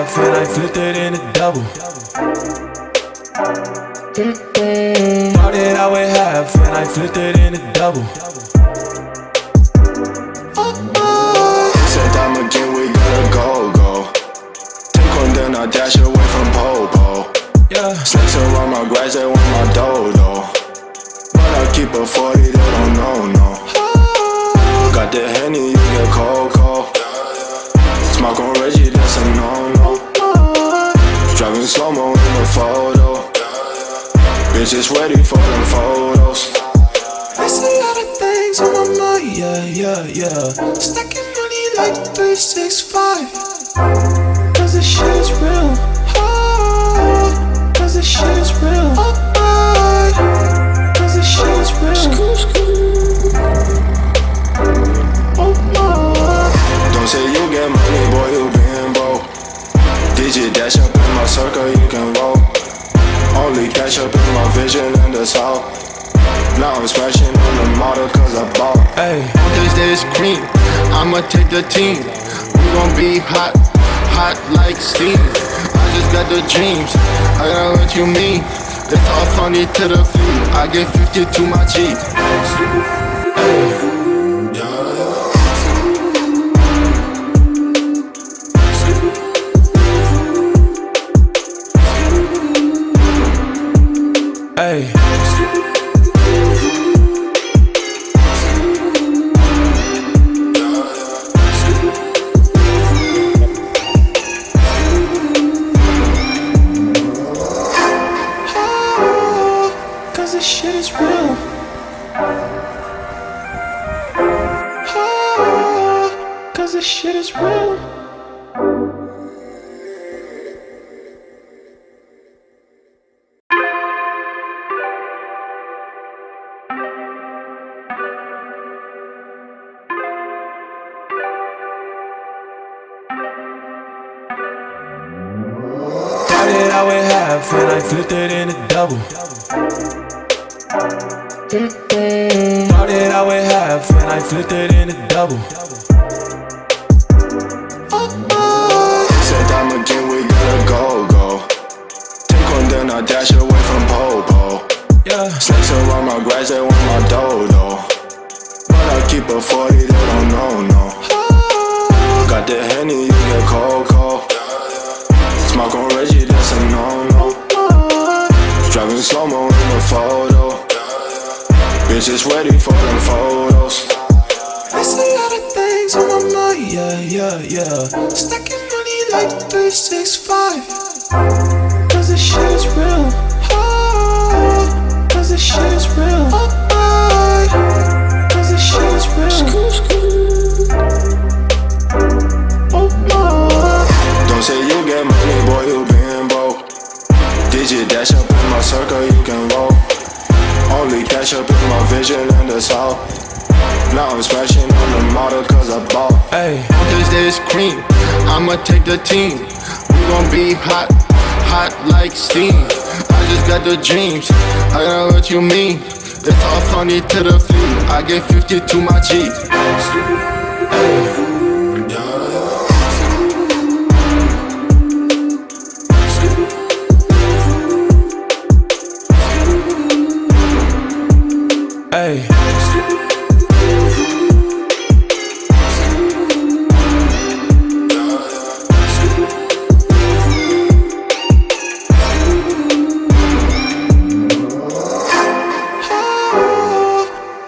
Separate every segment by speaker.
Speaker 1: half and I flipped it in a double. Started out with half and I flipped it in a double.
Speaker 2: Said time again, we gotta go. Take one, then I dash away from Popo.
Speaker 1: Yeah.
Speaker 2: Snakes around my grass, they want my dodo. But I keep a 40, they don't know, no. Got the Henny, you get cocoa. Smoke on Reggie, that's a no-no. Driving slow-mo in the photo. Bitches ready for them photos.
Speaker 1: I see all the things on my mind, yeah. Stacking money like 365. Cause this shit is real. Cause this shit is real. Cause this shit is real.
Speaker 2: Don't say you get money, boy, you been broke. DJ dash up in my circle, you can roll. Only cash up in my vision and the south. Now I'm smashing on the model cause I bought.
Speaker 1: Hey,
Speaker 3: this cream, I'ma take the team. We gon' be hot like steam. I just got the dreams, I got what you mean. It's all funny to the feet. I get 50 to my Jeep.
Speaker 1: hey. Cause this shit is real. Cause this shit is real. Started out with half and I flipped it in a double. Started out with half and I flipped it in a double.
Speaker 2: Said time again, we gotta go. Take one, then I dash away from Popo.
Speaker 1: Yeah.
Speaker 2: Snakes around my grass, they want my dodo. But I keep a 40, they don't know, no. Got the Henny, you get cocoa. Smoke on Reggie, that's a no-no. Driving slow-mo in the photo. Bitches ready for them photos.
Speaker 1: I see all the things on my mind, yeah. Stacking money like 365. Cause this shit is real. Cause this shit is real. Cause this shit is real.
Speaker 2: Don't say you get money, boy, you been broke. DJ dash up in my circle, you can roll. Only cash up in my vision and the south. Now I'm smashing on the model cause I bought.
Speaker 1: Hey,
Speaker 3: This cream, I'ma take the team. We gon' be hot like steam. I just got the dreams, I got what you mean. It's all funny to the feet. I get 50 to my Jeep.
Speaker 1: hey.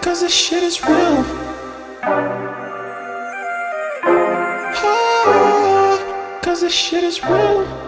Speaker 1: Cause this shit is real. Cause this shit is real.